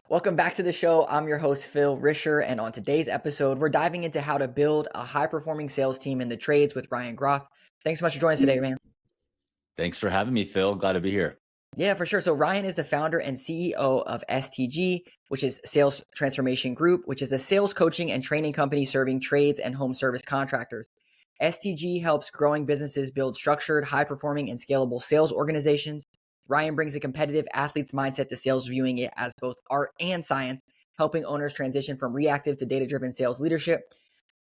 Welcome back to the show. I'm your host, Phil Risher, and on today's episode, we're diving into how to build a high performing sales team in the trades with Ryan Groth. Thanks so much for joining us today, man. Thanks for having me, Phil. Glad to be here. Yeah, for sure. So, Ryan is the founder and CEO of STG, which is Sales Transformation Group, which is a sales coaching and training company serving trades and home service contractors. STG helps growing businesses build structured, high performing, and scalable sales organizations. Ryan brings a competitive athlete's mindset to sales, viewing it as both art and science, helping owners transition from reactive to data driven sales leadership.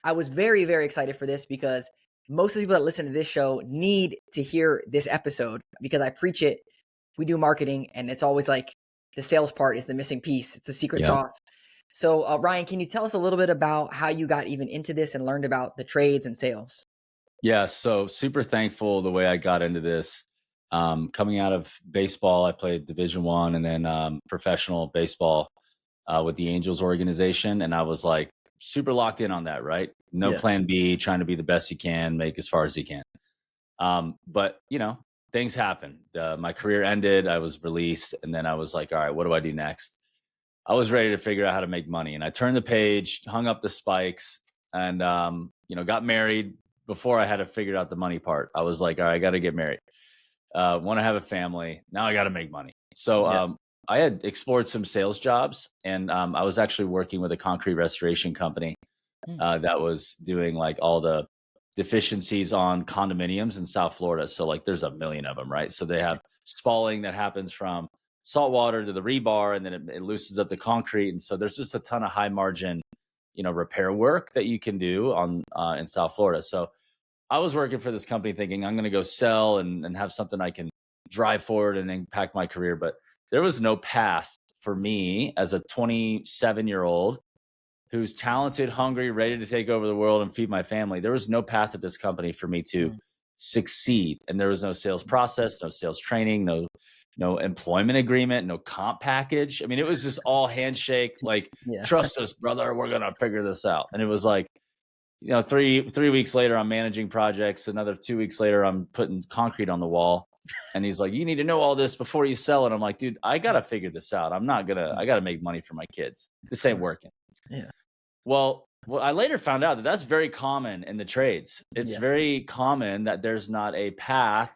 I was very, very excited for this because most of the people that listen to this show need to hear this episode because I preach it. We do marketing, and it's always like the sales part is the missing piece. It's the secret Yeah. sauce. So, Ryan, can you tell us a little bit about how you got even into this and learned about the trades and sales? Yeah. So super thankful the way I got into this. Coming out of baseball, I played Division 1 and then professional baseball with the Angels organization. And I was like super locked in on that, right? No Yeah. plan B, trying to be the best you can, make as far as you can. But, things happen. My career ended. I was released. And then I was like, all right, what do I do next? I was ready to figure out how to make money. And I turned the page, hung up the spikes, and got married before I had to figure out the money part. I was like, all right, I got to get married. Want to have a family. Now I got to make money. So Yeah. I had explored some sales jobs, and I was actually working with a concrete restoration company Mm. that was doing like all the deficiencies on condominiums in South Florida. So like there's a million of them, right? So they have spalling that happens from salt water to the rebar, and then it loosens up the concrete. And so there's just a ton of high margin, repair work that you can do on in South Florida. So I was working for this company thinking I'm going to go sell and have something I can drive forward and impact my career. But there was no path for me as a 27-year-old who's talented, hungry, ready to take over the world and feed my family. There was no path at this company for me to Mm. succeed. And there was no sales process, no sales training, no employment agreement, no comp package. I mean, it was just all handshake, like, Yeah. trust us, brother, we're gonna figure this out. And it was like, three weeks later, I'm managing projects. Another 2 weeks later, I'm putting concrete on the wall. And he's like, you need to know all this before you sell it. I'm like, dude, I gotta figure this out. I gotta make money for my kids. This ain't working. Yeah. Well, I later found out that that's very common in the trades. It's Yeah. very common that there's not a path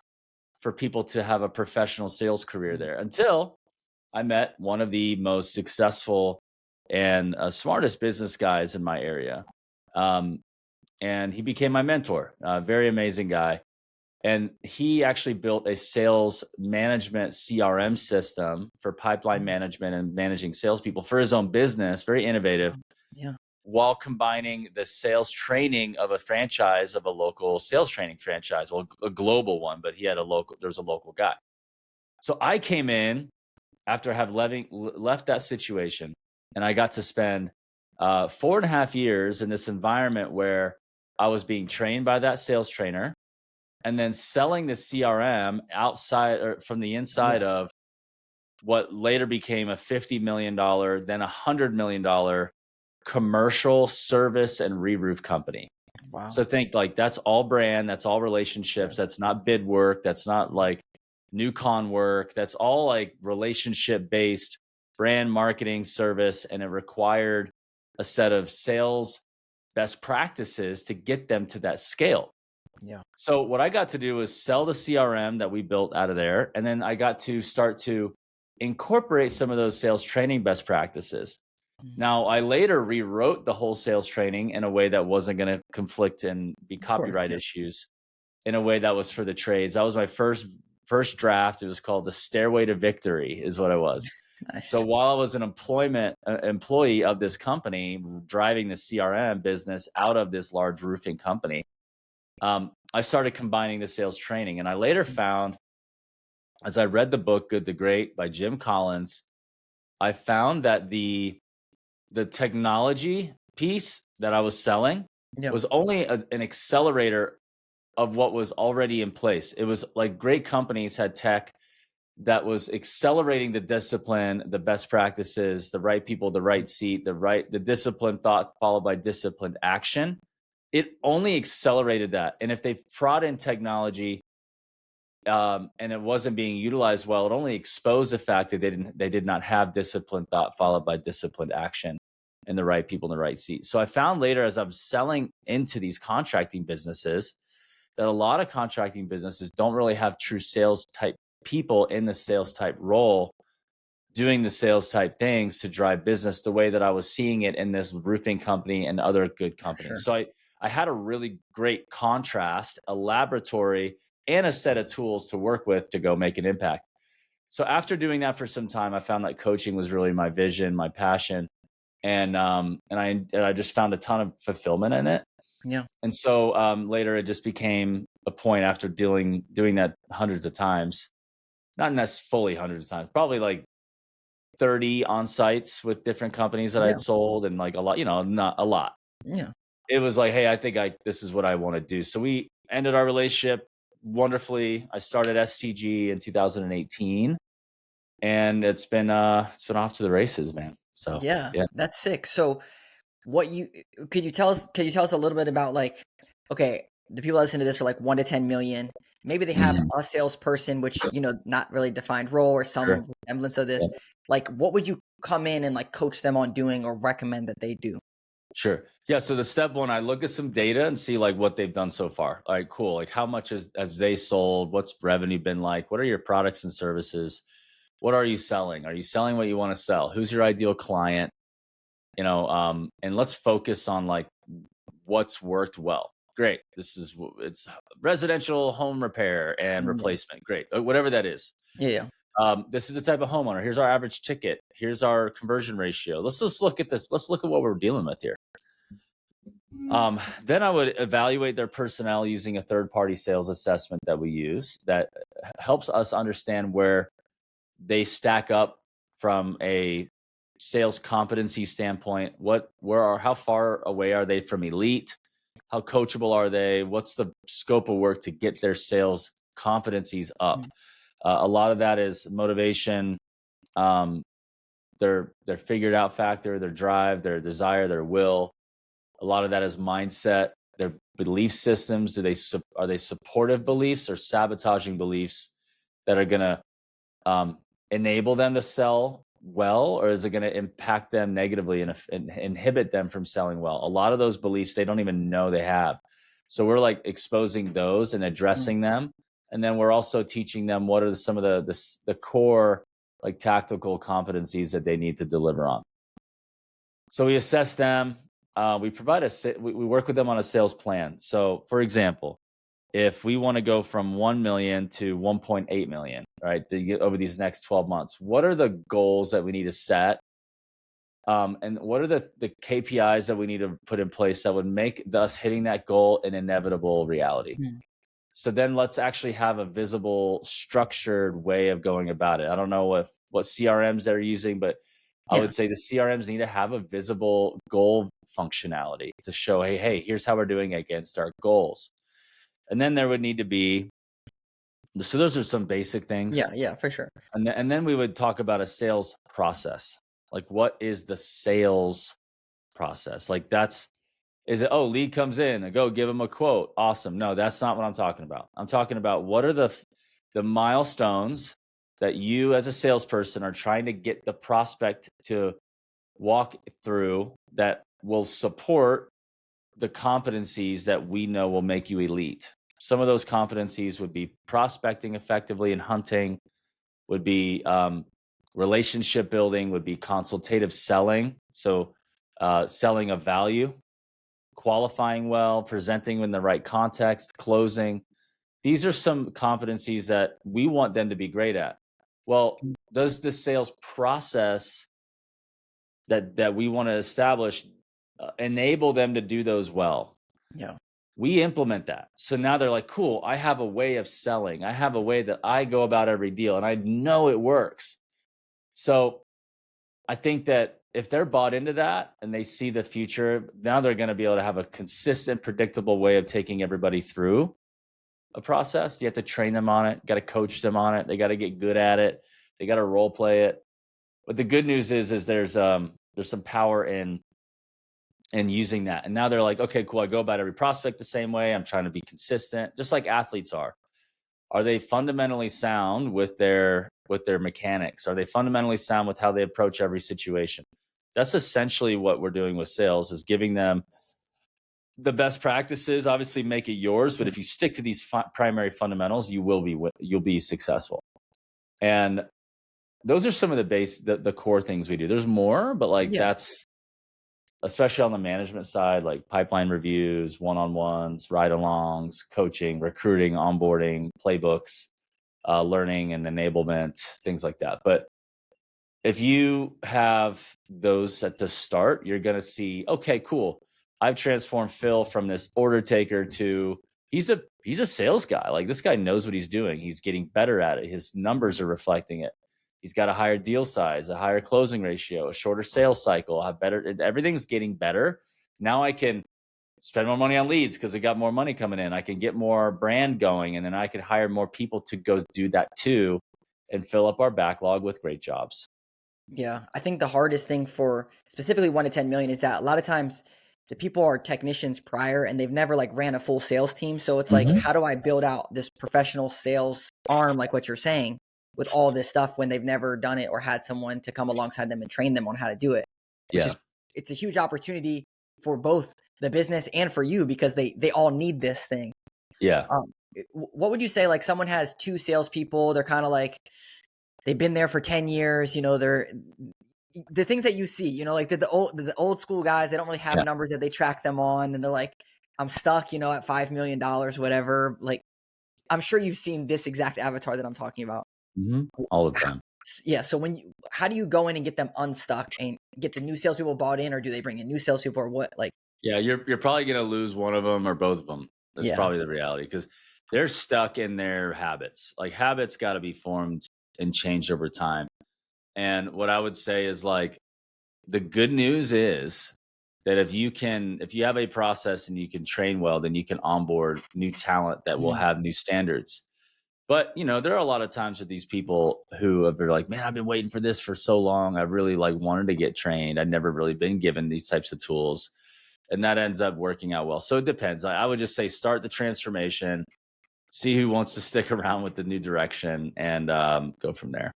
for people to have a professional sales career Mm. there until I met one of the most successful and smartest business guys in my area. Um, and he became my mentor. Very amazing guy. And he actually built a sales management CRM system for pipeline Mm. management and managing salespeople for his own business. Very innovative, Yeah. while combining the sales training of a franchise of a local sales training franchise, well, a global one, but he had there's a local guy. So I came in after left that situation, and I got to spend 4.5 years in this environment where I was being trained by that sales trainer and then selling the CRM outside or from the inside Yeah. of what later became a $50 million, then $100 million commercial service and re-roof company. Wow. So think like that's all brand, that's all relationships, Yeah. that's not bid work, that's not like new con work, that's all like relationship based brand marketing service. And it required a set of sales best practices to get them to that scale. Yeah. So what I got to do was sell the CRM that we built out of there. And then I got to start to incorporate some of those sales training best practices. Mm. Now, I later rewrote the whole sales training in a way that wasn't going to conflict and be Of course. copyright Yeah. issues, in a way that was for the trades. That was my first draft. It was called the Stairway to Victory, is what it was. So Nice. while I was an employee of this company, driving the CRM business out of this large roofing company, I started combining the sales training, and I later Mm. found, as I read the book Good to Great by Jim Collins, I found that the technology piece that I was selling Yeah. was only an accelerator of what was already in place. It was like great companies had tech that was accelerating the discipline, the best practices, the right people, the right seat, the disciplined thought followed by disciplined action. It only accelerated that. And if they brought in technology and it wasn't being utilized well, it only exposed the fact that they did not have disciplined thought followed by disciplined action and the right people in the right seat. So I found later as I'm selling into these contracting businesses that a lot of contracting businesses don't really have true sales type people in the sales type role doing the sales type things to drive business the way that I was seeing it in this roofing company and other good companies. Sure. So I had a really great contrast, a laboratory, and a set of tools to work with to go make an impact. So after doing that for some time, I found that coaching was really my vision, my passion, and I just found a ton of fulfillment in it. Yeah. And so later, it just became a point after doing that hundreds of times, not necessarily fully hundreds of times, probably like 30 on sites with different companies that Yeah. I'd sold and like a lot, not a lot. Yeah. It was like, hey, I think this is what I want to do. So we ended our relationship wonderfully. I started STG in 2018 and it's been off to the races, man. So Yeah. yeah. That's sick. So what you could you tell us a little bit about like, okay, the people that listen to this are like 1 to 10 million. Maybe they have Mhm. a salesperson, which not really defined role or Sure. some semblance of Yeah. this. Like, what would you come in and like coach them on doing or recommend that they do? Sure. Yeah. So the step one, I look at some data and see like what they've done so far. All right, cool. Like how much has they sold? What's revenue been like? What are your products and services? What are you selling? Are you selling what you want to sell? Who's your ideal client? And let's focus on like what's worked well. Great. It's residential home repair and Yeah. replacement. Great. Whatever that is. Yeah. This is the type of homeowner. Here's our average ticket. Here's our conversion ratio. Let's just look at this. Let's look at what we're dealing with here. Then I would evaluate their personnel using a third party sales assessment that we use that helps us understand where they stack up from a sales competency standpoint. How far away are they from elite? How coachable are they? What's the scope of work to get their sales competencies up? Mm. A lot of that is motivation, um, their figured out factor, their drive, their desire, their will. A lot of that is mindset, their belief systems. Are they supportive beliefs or sabotaging beliefs that are going to enable them to sell well, or is it going to impact them negatively and inhibit them from selling well? A lot of those beliefs they don't even know they have. So we're like exposing those and Mm. addressing them, and then we're also teaching them what are some of the core like tactical competencies that they need to deliver on. So we assess them. We work with them on a sales plan. So, for example, if we want to go from 1 million to 1.8 million, right, over these next 12 months, what are the goals that we need to set? And what are the KPIs that we need to put in place that would make us hitting that goal an inevitable reality? Mm. So then let's actually have a visible, structured way of going about it. I don't know what CRMs they're using, but I Yeah. would say the CRMs need to have a visible goal functionality to show, hey, here's how we're doing against our goals. And then there would need to be, so those are some basic things. Yeah. Yeah. For sure. And then we would talk about a sales process. Like, what is the sales process? Like, is it, oh, lead comes in, I go give them a quote. Awesome. No, that's not what I'm talking about. I'm talking about what are the milestones that you as a salesperson are trying to get the prospect to walk through that will support the competencies that we know will make you elite. Some of those competencies would be prospecting effectively and hunting, would be relationship building, would be consultative selling. So selling of value, qualifying well, presenting in the right context, closing. These are some competencies that we want them to be great at. Well, Mm. does the sales process that we want to establish enable them to do those well? Yeah. We implement that. So now they're like, cool, I have a way of selling. I have a way that I go about every deal and I know it works. So I think that if they're bought into that and they see the future, now they're going to be able to have a consistent, predictable way of taking everybody through a process. You have to train them on it, got to coach them on it. They got to get good at it. They got to role play it. But the good news is there's some power in using that. And now they're like, okay, cool. I go about every prospect the same way. I'm trying to be consistent, just like athletes are. Are they fundamentally sound with their mechanics? Are they fundamentally sound with how they approach every situation? That's essentially what we're doing with sales, is giving them the best practices. Obviously make it yours, but if you stick to these primary fundamentals, you'll be successful. And those are some of the core things we do. There's more, but like Yeah. that's especially on the management side, like pipeline reviews, one-on-ones, ride-alongs, coaching, recruiting, onboarding, playbooks, learning and enablement, things like that. But if you have those at the start, you're going to see, okay, cool. I've transformed Phil from this order taker to he's a sales guy. Like this guy knows what he's doing. He's getting better at it. His numbers are reflecting it. He's got a higher deal size, a higher closing ratio, a shorter sales cycle, have better everything's getting better. Now I can spend more money on leads because I got more money coming in. I can get more brand going, and then I can hire more people to go do that too and fill up our backlog with great jobs. Yeah, I think the hardest thing for specifically 1 to 10 million is that a lot of times the people are technicians prior and they've never like ran a full sales team. So it's like, Mhm. how do I build out this professional sales arm, like what you're saying, with all this stuff when they've never done it or had someone to come alongside them and train them on how to do it, which Yeah. is it's a huge opportunity for both the business and for you because they all need this thing. Yeah. What would you say? Like someone has two salespeople, they're kind of like they've been there for 10 years, they're the things that you see, like the old school guys, they don't really have Yeah. numbers that they track them on, and they're like, I'm stuck, at $5 million, whatever. Like, I'm sure you've seen this exact avatar that I'm talking about. Mhm. All the time. Yeah. So how do you go in and get them unstuck and get the new salespeople bought in, or do they bring in new salespeople, or what? Like, Yeah, you're probably gonna lose one of them or both of them. That's yeah, probably the reality because they're stuck in their habits. Like habits got to be formed and changed over time. And what I would say is like the good news is that if you have a process and you can train well, then you can onboard new talent that will mhm, have new standards. But there are a lot of times with these people who have been like, man, I've been waiting for this for so long. I really like wanted to get trained. I'd never really been given these types of tools. And that ends up working out well. So it depends. I would just say start the transformation, see who wants to stick around with the new direction, and go from there.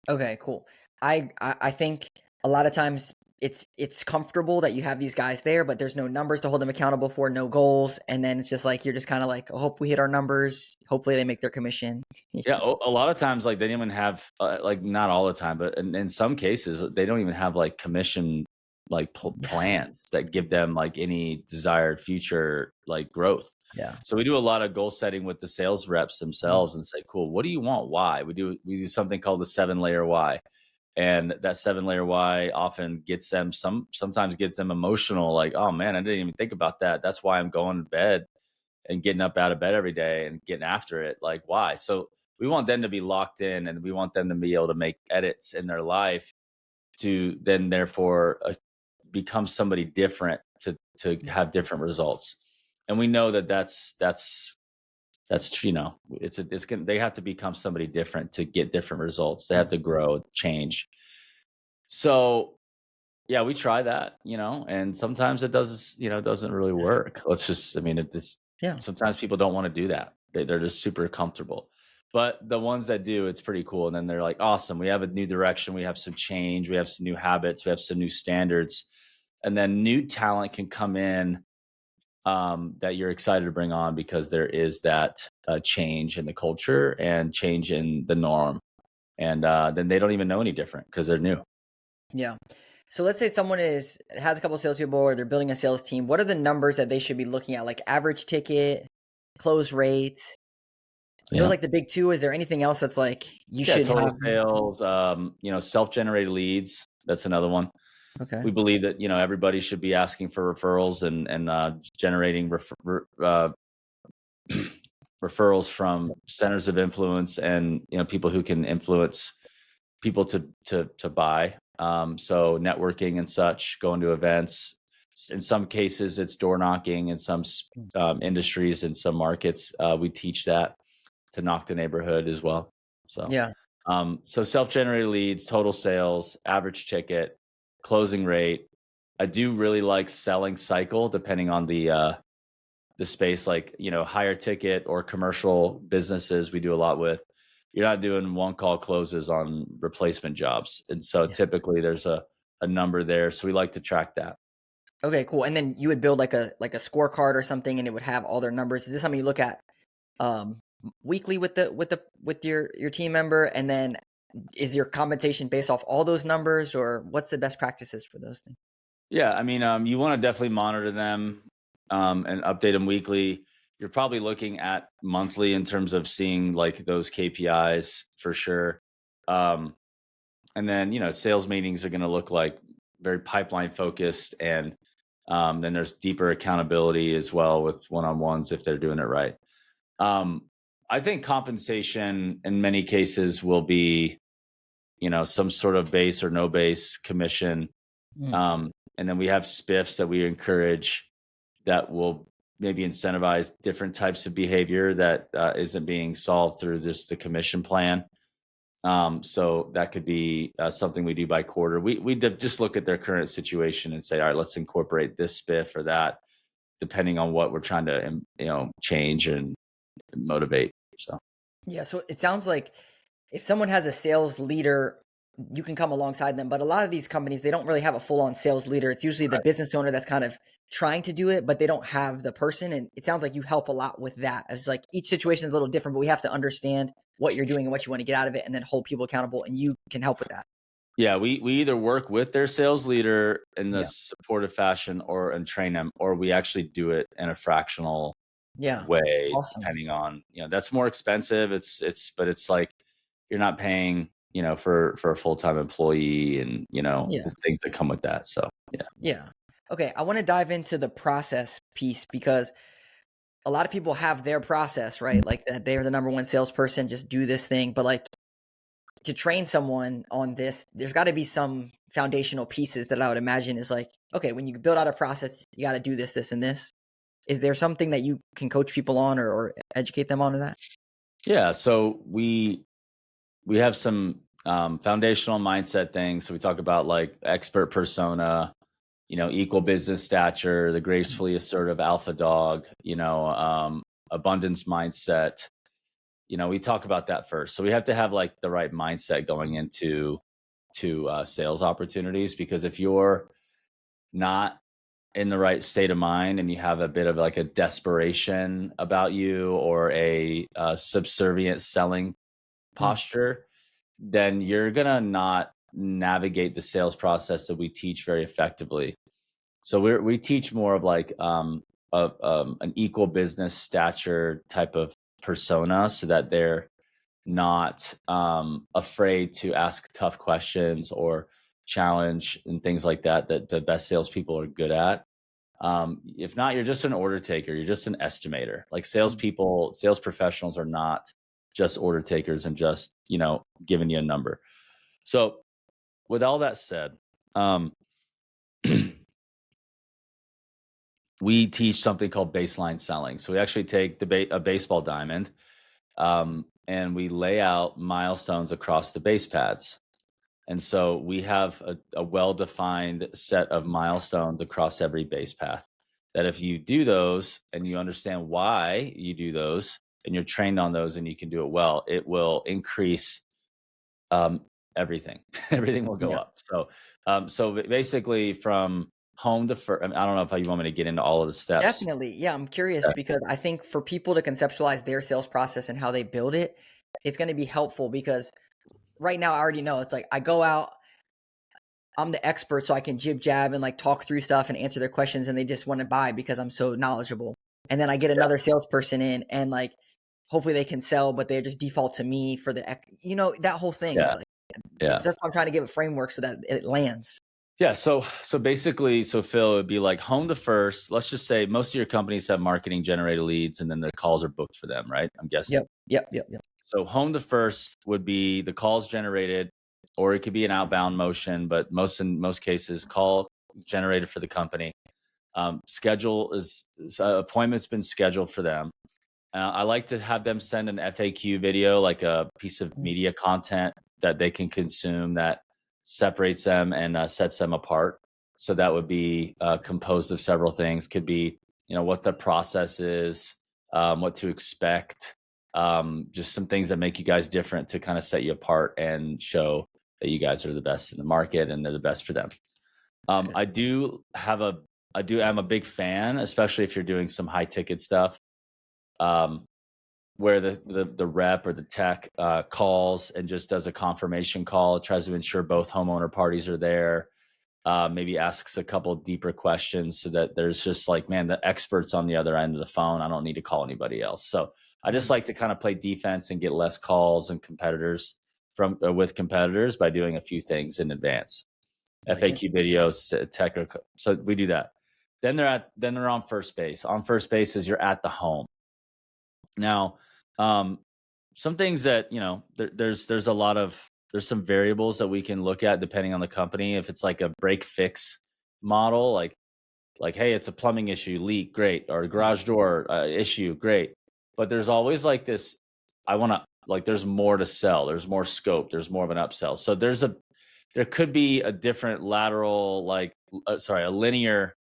okay, cool. I think a lot of times it's comfortable that you have these guys there, but there's no numbers to hold them accountable for, no goals, and then it's just like you're just kind of like, "I hope we hit our numbers. Hopefully they make their commission." Yeah, a lot of times, like they don't even have, like not all the time, but in some cases, they don't even have like commission like plans that give them like any desired future like growth. Yeah. So we do a lot of goal setting with the sales reps Mhm. themselves and say, "Cool, what do you want? Why?" We do something called the 7-layer why, and that 7-layer why often gets them sometimes gets them emotional. Like, oh man, I didn't even think about that. That's why I'm going to bed and getting up out of bed every day and getting after it. Like, why? So we want them to be locked in and we want them to be able to make edits in their life to then therefore become somebody different to have different results. And we know that that's it's gonna they have to become somebody different to get different results. They have to grow, change. So yeah, we try that, and sometimes doesn't really work. I mean, it's Yeah. sometimes people don't want to do that. They're just super comfortable. But the ones that do, it's pretty cool. And then they're like, awesome, we have a new direction, we have some change, we have some new habits, we have some new standards. And then new talent can come in that you're excited to bring on because there is that change in the culture and change in the norm. And then they don't even know any different because they're new. Yeah. So let's say someone has a couple of salespeople or they're building a sales team. What are the numbers that they should be looking at? Like average ticket, close rate. Those Yeah. like the big two. Is there anything else that's like you Yeah, should total have? sales, self-generated leads. That's another one. Okay. We believe that everybody should be asking for referrals and generating referrals from centers of influence and people who can influence people to buy. So networking and such, going to events. In some cases, it's door knocking. In some industries, in some markets, we teach that to knock the neighborhood as well. So, Yeah. so self-generated leads, total sales, average ticket, closing rate. I do really like selling cycle, depending on the space, like, higher ticket or commercial businesses we do a lot with, you're not doing one call closes on replacement jobs. And so Yeah. typically there's a number there. So we like to track that. Okay, cool. And then you would build like a scorecard or something, and it would have all their numbers. Is this something you look at weekly with your team member? And then is your compensation based off all those numbers, or what's the best practices for those things? Yeah, I mean, you want to definitely monitor them and update them weekly. You're probably looking at monthly in terms of seeing like those KPIs for sure. Um, and then sales meetings are going to look like very pipeline focused, and then there's deeper accountability as well with one-on-ones if they're doing it right. Um, I think compensation in many cases will be some sort of base or no base commission, Mm, um, and then we have spiffs that we encourage that will maybe incentivize different types of behavior that isn't being solved through just the commission plan. So that could be something we do by quarter. We just look at their current situation and say, all right, let's incorporate this spiff or that, depending on what we're trying to change and motivate. So yeah. So it sounds like if someone has a sales leader, you can come alongside them. But a lot of these companies, they don't really have a full on sales leader. It's usually the right. business owner that's kind of trying to do it, but they don't have the person. And it sounds like you help a lot with that. It's like each situation is a little different, but we have to understand what you're doing and what you want to get out of it, and then hold people accountable. And you can help with that. Yeah, we either work with their sales leader in the Yeah. supportive fashion and train them, or we actually do it in a fractional Yeah. way, Awesome. depending on, that's more expensive. But it's like you're not paying, for a full-time employee and, Yeah. the things that come with that. So yeah. Yeah. Okay. I want to dive into the process piece because a lot of people have their process, right? Like that they're the number one salesperson, just do this thing. But like to train someone on this, there's got to be some foundational pieces that I would imagine is like, okay, when you build out a process, you got to do this, this, and this. Is there something that you can coach people on, or educate them on that? Yeah. So we have some foundational mindset things. So we talk about like expert persona, equal business stature, the gracefully assertive alpha dog, abundance mindset. We talk about that first. So we have to have like the right mindset going into to sales opportunities, because if you're not in the right state of mind and you have a bit of like a desperation about you, or a subservient selling Mm, posture, then you're gonna not navigate the sales process that we teach very effectively. So we teach more of like an equal business stature type of persona, so that they're not afraid to ask tough questions or challenge and things like that that the best salespeople are good at. If not, you're just an order taker. You're just an estimator. Like mm. salespeople, sales professionals are not just order takers and just giving you a number. So with all that said, um, we teach something called baseline selling. So we actually take a baseball diamond, and we lay out milestones across the base paths. And so we have a well-defined set of milestones across every base path, that if you do those and you understand why you do those and you're trained on those and you can do it well, it will increase um, everything. Everything will go Yeah, up. So basically from home to I don't know if you want me to get into all of the steps. definitely. Yeah, I'm curious Okay. because I think for people to conceptualize their sales process and how they build it, it's going to be helpful because right now I already know it's like I go out, I'm the expert, so I can jib jab and like talk through stuff and answer their questions, and they just want to buy because I'm so knowledgeable. And then I get Yeah. another salesperson in, and like hopefully they can sell, but they just default to me for that whole thing is Yeah. like Yeah. that's why I'm trying to give a framework so that it lands. Yeah, so basically, Phil, it would be like home to first. Let's just say most of your companies have marketing generated leads, and then the calls are booked for them, right? I'm guessing. Yep, yep, yep, yep. So home to first would be the calls generated, or it could be an outbound motion, but in most cases, call generated for the company. Schedule appointment's been scheduled for them. I like to have them send an FAQ video, like a piece of Mm, media content that they can consume that separates them and sets them apart. So that would be composed of several things. Could be what the process is, what to expect, just some things that make you guys different to kind of set you apart and show that you guys are the best in the market and they're the best for them. That's good. I do have a, I'm a big fan, especially if you're doing some high ticket stuff, um, where the rep or the tech calls and just does a confirmation call, tries to ensure both homeowner parties are there, maybe asks a couple deeper questions so that there's just like, man, the experts on the other end of the phone. I don't need to call anybody else. So I just like to kind of play defense and get less calls and competitors from with competitors by doing a few things in advance. Like it. FAQ videos, tech. So we do that. Then they're on first base. On first base is you're at the home. Now, um, some things that there's a lot of there's some variables that we can look at depending on the company. If it's like a break fix model, like hey, it's a plumbing issue, leak, great, or a garage door issue, great. But there's always like this. I want to like there's more to sell. There's more scope. There's more of an upsell. So there could be a different lateral a linear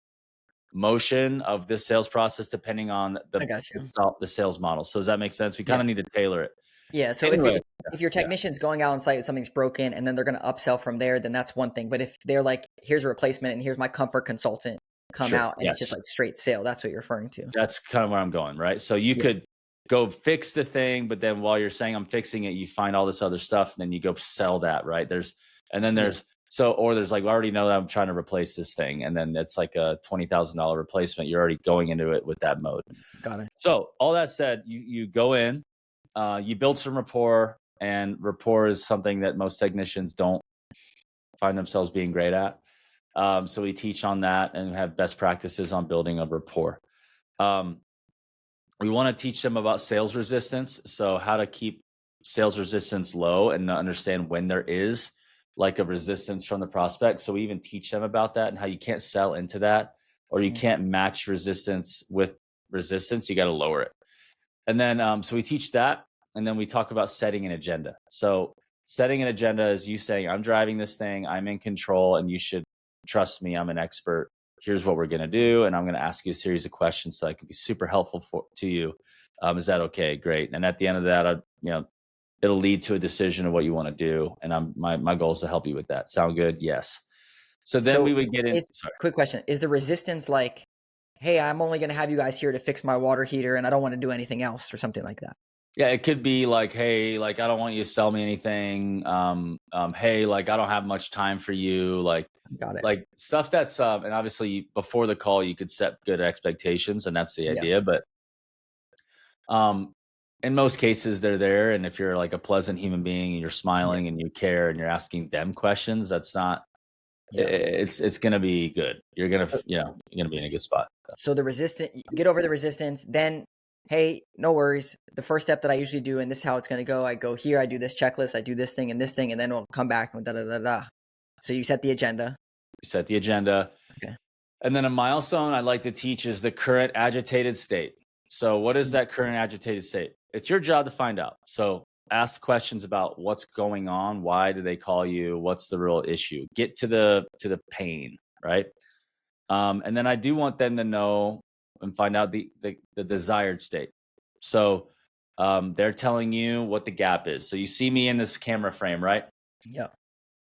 motion of this sales process depending on I got you. the sales model. So does that make sense? We kind Yeah. of need to tailor it. Yeah. So Anyway, if your yeah, technician's going out on site and something's broken and then they're going to upsell from there, then that's one thing. But if they're like, here's a replacement and here's my comfort consultant, come sure. out and it's just Yes. like straight sale. That's what you're referring to. That's kind of where I'm going, right? So you Yeah. could go fix the thing, but then while you're saying I'm fixing it, you find all this other stuff, and then you go sell that, right? Yeah. There's like, I already know that I'm trying to replace this thing, and then it's like a $20,000 replacement. You're already going into it with that mode. Got it. So all that said, you go in, you build some rapport, and rapport is something that most technicians don't find themselves being great at. So we teach on that and have best practices on building a rapport. We want to teach them about sales resistance. So how to keep sales resistance low and understand when there is like a resistance from the prospect. So we even teach them about that and how you can't sell into that, or you can't match resistance with resistance. You got to lower it. And then, so we teach that. And then we talk about setting an agenda. So setting an agenda is you saying, I'm driving this thing, I'm in control, and you should trust me. I'm an expert. Here's what we're going to do. And I'm going to ask you a series of questions so I can be super helpful to you. Is that okay? Great. And at the end of that, it'll lead to a decision of what you want to do. And my goal is to help you with that. Sound good? Yes. So then we would get in. Sorry. Quick question. Is the resistance like, hey, I'm only going to have you guys here to fix my water heater and I don't want to do anything else or something like that? Yeah, it could be like, hey, like, I don't want you to sell me anything. Hey, like, I don't have much time for you. Got it. Like stuff that's, and obviously before the call, you could set good expectations, and that's the idea. But in most cases, they're there. And if you're like a pleasant human being and you're smiling and you care and you're asking them questions, that's not, it's going to be good. You're going to, you're going to be in a good spot. So get over the resistance, then, hey, no worries. The first step that I usually do, and this is how it's going to go. I go here, I do this checklist, I do this thing, and then we'll come back and da da da da. So you set the agenda. You set the agenda. Okay. And then a milestone I'd like to teach is the current agitated state. So what is that current agitated state? It's your job to find out. So ask questions about what's going on. Why do they call you? What's the real issue? Get to the pain, right? And then I do want them to know and find out the desired state. So they're telling you what the gap is. So you see me in this camera frame, right? Yeah.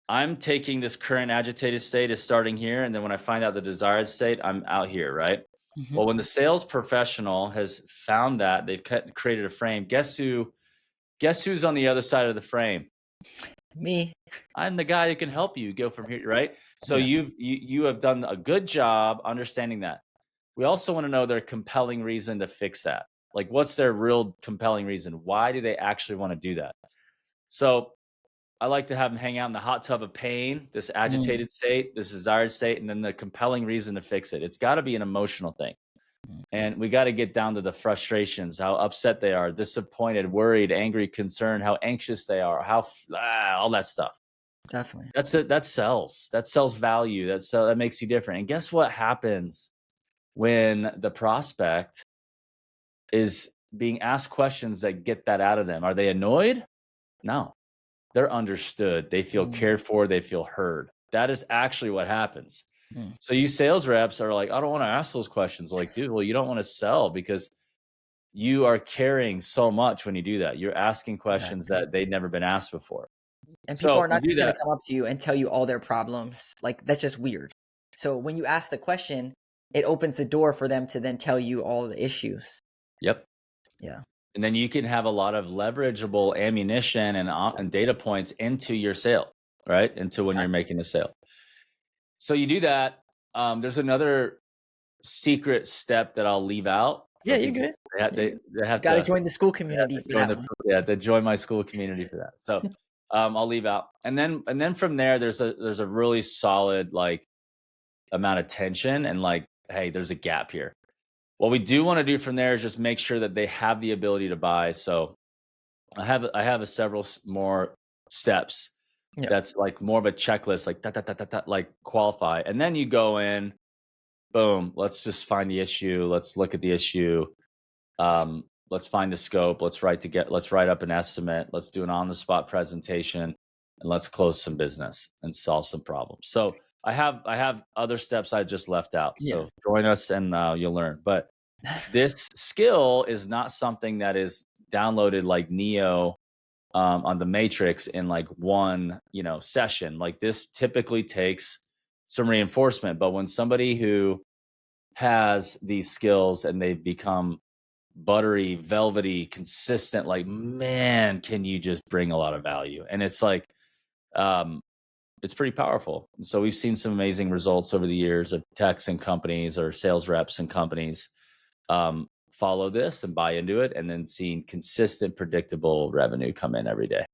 I'm taking this current agitated state is starting here. And then when I find out the desired state, I'm out here, right? Mm-hmm. Well, when the sales professional has found that, they've created a frame. Guess who's on the other side of the frame? Me. I'm the guy who can help you go from here, right? So you have done a good job understanding that. We also want to know their compelling reason to fix that. Like, what's their real compelling reason? Why do they actually want to do that? So I like to have them hang out in the hot tub of pain, this agitated state, this desired state, and then the compelling reason to fix it. It's got to be an emotional thing. And we got to get down to the frustrations, how upset they are, disappointed, worried, angry, concerned, how anxious they are, all that stuff. Definitely. That's it. That sells. That sells value. That makes you different. And guess what happens when the prospect is being asked questions that get that out of them? Are they annoyed? No. They're understood. They feel cared for. They feel heard. That is actually what happens. Mm, So you sales reps are like, I don't want to ask those questions. Like, dude, well, you don't want to sell because you are carrying so much when you do that. You're asking questions exactly. that they'd never been asked before. And people So are you not do just gonna that. come up to you and tell you all their problems. Like, that's just weird. So when you ask the question, it opens the door for them to then tell you all the issues. Yep. Yeah. And then you can have a lot of leverageable ammunition and data points into your sale, right? Into when you're Exactly. making a sale. So you do that. There's another secret step that I'll leave out Yeah, for you're people. good. They have, You're they, good. they have Gotta to join the school they have community to for join that the one. to join my school community for that. So I'll leave out, and then from there, there's a really solid like amount of tension and like, hey, there's a gap here. What we do want to do from there is just make sure that they have the ability to buy. So I have a several more steps. Yeah. That's like more of a checklist, like like qualify, and then you go in. Boom. Let's just find the issue. Let's look at the issue. Let's find the scope. Let's write up an estimate. Let's do an on the spot presentation, and let's close some business and solve some problems. So I have other steps I just left out. Yeah. So join us and you'll learn. But this skill is not something that is downloaded like Neo on the Matrix in like one session. Like this typically takes some reinforcement. But when somebody who has these skills and they've become buttery, velvety, consistent, like, man, can you just bring a lot of value? And it's like, um, it's pretty powerful. So we've seen some amazing results over the years of techs and companies or sales reps and companies follow this and buy into it, and then seeing consistent, predictable revenue come in every day.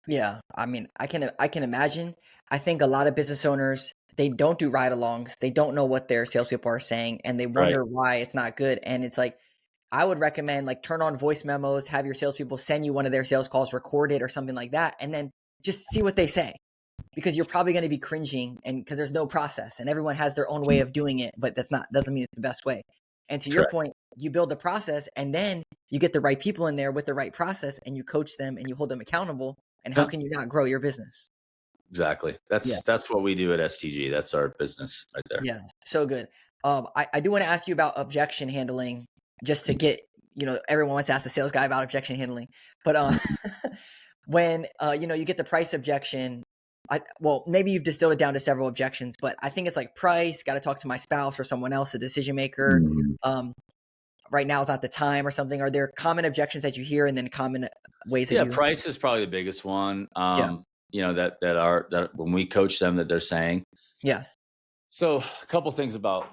Yeah, I mean, I can imagine. I think a lot of business owners, they don't do ride-alongs. They don't know what their salespeople are saying, and they Right. wonder why it's not good. And it's like, I would recommend like turn on voice memos, have your salespeople send you one of their sales calls recorded or something like that, and then just see what they say. Because you're probably going to be cringing, and because there's no process, and everyone has their own way of doing it, but that's not doesn't mean it's the best way. And to your Correct. point, you build a process, and then you get the right people in there with the right process, and you coach them, and you hold them accountable. And how Yep. can you not grow your business? Exactly. Yeah, That's what we do at STG. That's our business right there. yeah, so good. I do want to ask you about objection handling, just to get everyone wants to ask the sales guy about objection handling, but when you get the price objection, well, maybe you've distilled it down to several objections, but I think it's like price, got to talk to my spouse or someone else, a decision maker. Mhm. um right now is not the time or something. Are there common objections that you hear, and then common ways that Yeah, you price is probably the biggest one. yeah, That when we coach them that they're saying. yes, So a couple things about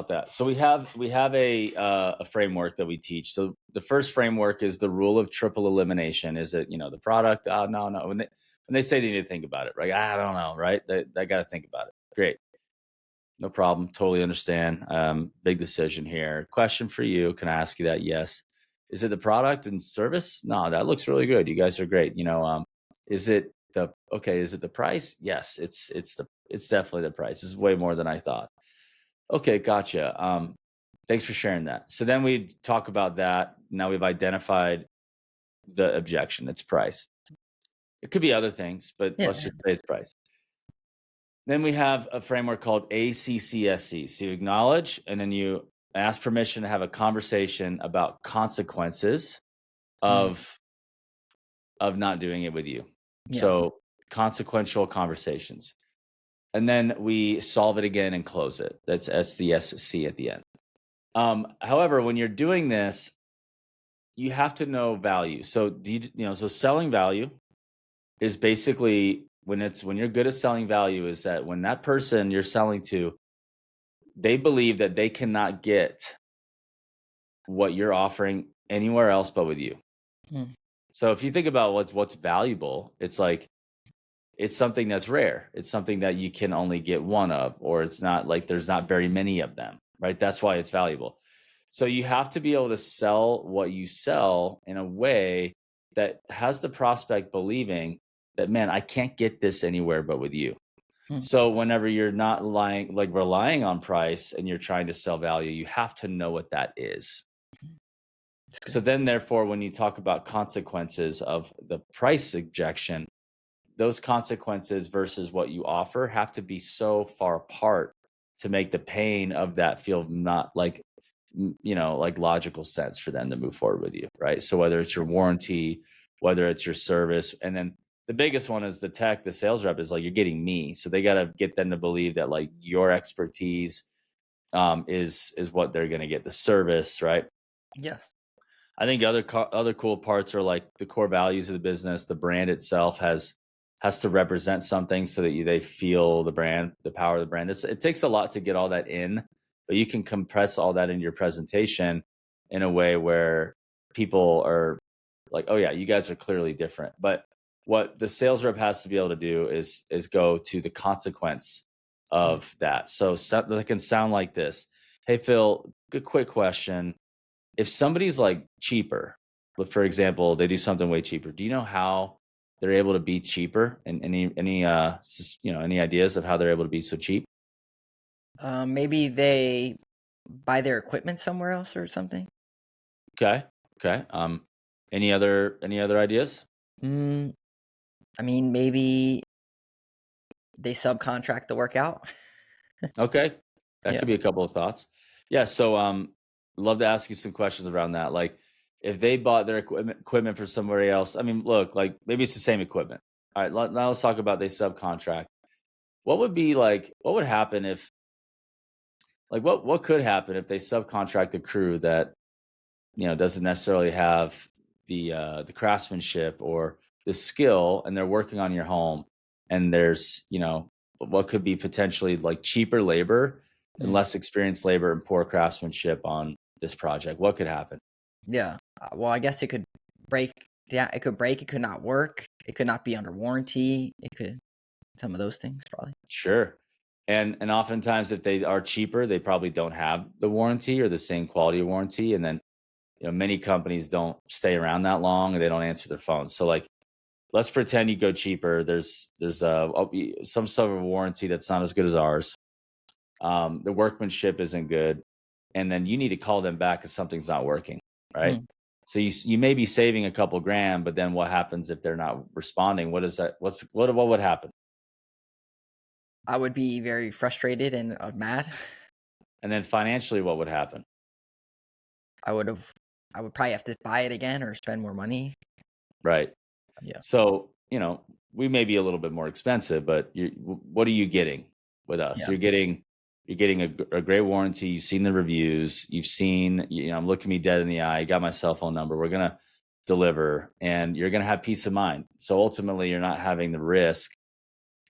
that. So we have a framework that we teach. So the first framework is the rule of triple elimination. Is it the product? No. When they say they need to think about it, right? I don't know, right? They got to think about it. Great, no problem. Totally understand. Big decision here. Question for you. Can I ask you that? Yes. Is it the product and service? No, that looks really good. You guys are great. Is it the okay? Is it the price? Yes, it's definitely the price. It's way more than I thought. Okay, gotcha. Thanks for sharing that. So then we talk about that. Now we've identified the objection. It's price. It could be other things, but yeah, let's just say it's price. Then we have a framework called ACCSC. So you acknowledge, and then you ask permission to have a conversation about consequences mm, of not doing it with you. yeah, So consequential conversations. And then we solve it again and close it. That's the SC at the end. However, when you're doing this, you have to know value. So so selling value is basically when you're good at selling value is that when that person you're selling to, they believe that they cannot get what you're offering anywhere else but with you. mm, So if you think about what's valuable, it's like it's something that's rare. It's something that you can only get one of, or it's not like there's not very many of them, right? That's why it's valuable. So you have to be able to sell what you sell in a way that has the prospect believing that, man, I can't get this anywhere but with you. mm, So whenever you're not relying on price and you're trying to sell value, you have to know what that is. it's So good. then, therefore, when you talk about consequences of the price objection, those consequences versus what you offer have to be so far apart to make the pain of that feel not like like logical sense for them to move forward with you, right? So whether it's your warranty, whether it's your service, and then the biggest one is the sales rep is like you're getting me, so they got to get them to believe that like your expertise is what they're going to get, the service, right? Yes. I think other cool parts are like the core values of the business. The brand itself has to represent something so that they feel the brand, the power of the brand. It takes a lot to get all that in, but you can compress all that in your presentation in a way where people are like, oh yeah, you guys are clearly different. But what the sales rep has to be able to do is go to the consequence Mm. of that. So that can sound like this. Hey Phil, good quick question. If somebody's like cheaper, but for example, they do something way cheaper, do you know how they're able to be cheaper? And any ideas of how they're able to be so cheap? Maybe they buy their equipment somewhere else or something. Okay. Okay. Any other ideas? Mm, I mean, maybe they subcontract the work out. Okay. That Yeah. could be a couple of thoughts. Yeah, so love to ask you some questions around that. Like if they bought their equipment for somebody else, I mean, look, like maybe it's the same equipment. All right, now let's talk about they subcontract. What would happen if like what could happen if they subcontract a crew that doesn't necessarily have the craftsmanship or the skill, and they're working on your home, and there's what could be potentially like cheaper labor and Mm, less experienced labor and poor craftsmanship on this project. What could happen? yeah. Well, I guess it could break. Yeah, it could break. It could not work. It could not be under warranty. It could some of those things probably. Sure. And oftentimes if they are cheaper, they probably don't have the warranty or the same quality of warranty. And then many companies don't stay around that long and they don't answer their phones. So like let's pretend you go cheaper. There's some sort of warranty that's not as good as ours. The workmanship isn't good, and then you need to call them back because something's not working, right? Mm. So you may be saving a couple grand, but then what happens if they're not responding? What is that? What would happen? I would be very frustrated and mad. And then financially, what would happen? I would have. I would probably have to buy it again or spend more money. Right. Yeah. So we may be a little bit more expensive, but what are you getting with us? Yeah. You're getting a great warranty. You've seen the reviews. You've seen, looking me dead in the eye. You got my cell phone number. We're gonna deliver, and you're gonna have peace of mind. So ultimately, you're not having the risk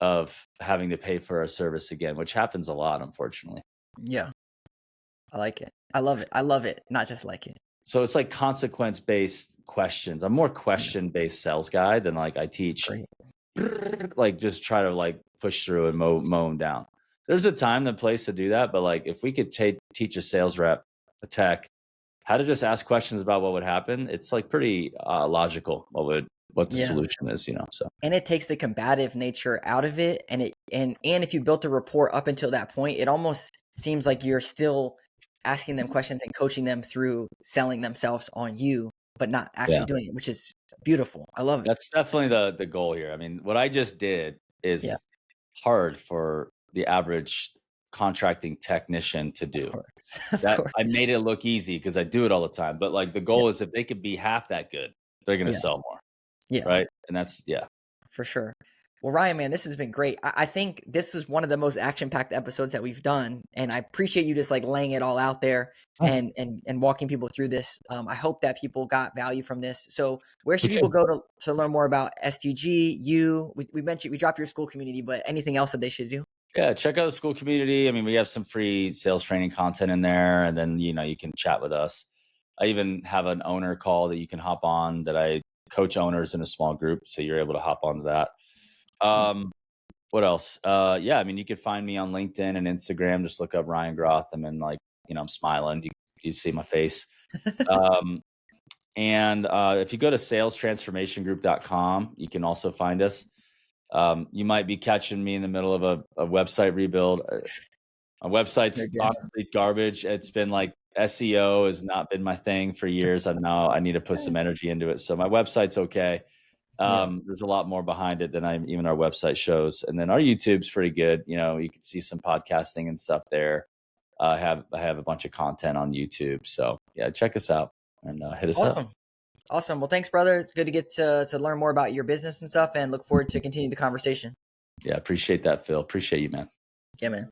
of having to pay for a service again, which happens a lot, unfortunately. Yeah. I like it. I love it. I love it. Not just like it. So it's like consequence based questions. I'm more Yeah. question based sales guy than like I teach Great. like just try to like push through and mow them down. There's a time and place to do that, but like if we could teach a sales rep, a tech, how to just ask questions about what would happen, it's like pretty logical what the Yeah. solution is, So And it takes the combative nature out of it, and if you built a rapport up until that point, it almost seems like you're still asking them questions and coaching them through selling themselves on you, but not actually yeah, doing it, which is beautiful. I love it. that's definitely the goal here. I mean, what I just did Yeah, is hard for the average contracting technician to of do. course. Of That I course. made it look easy because I do it all the time. But like the Yeah. goal is if they could be half that good, they're gonna Yes. sell more. Yeah. Right. And that's yeah. For sure. Well, Ryan, man, this has been great. I think this is one of the most action-packed episodes that we've done, and I appreciate you just like laying it all out there Oh, and walking people through this. I hope that people got value from this. So, where me should people too. go to learn more about STG? You, we mentioned we dropped your school community, but anything else that they should do? Yeah, check out the school community. I mean, we have some free sales training content in there, and then you can chat with us. I even have an owner call that you can hop on that I coach owners in a small group, so you're able to hop onto that. Cool. What else? Yeah, I mean, you could find me on LinkedIn and Instagram. Just look up Ryan Groth. I'm in like, I'm smiling. You see my face. Um, and if you go to salestransformationgroup.com, you can also find us. You might be catching me in the middle of a website rebuild. My Very website's good. honestly garbage. It's been like SEO has not been my thing for years. I need to put some energy into it. So my website's okay. There's a lot more behind it than even our website shows. And then our YouTube's pretty good. You know, you can see some podcasting and stuff there. I have a bunch of content on YouTube. So yeah, check us out and hit us up. Awesome. Well, thanks, brother. It's good to get to learn more about your business and stuff, and look forward to continue the conversation. Yeah, appreciate that, Phil. Appreciate you, man. Yeah, man.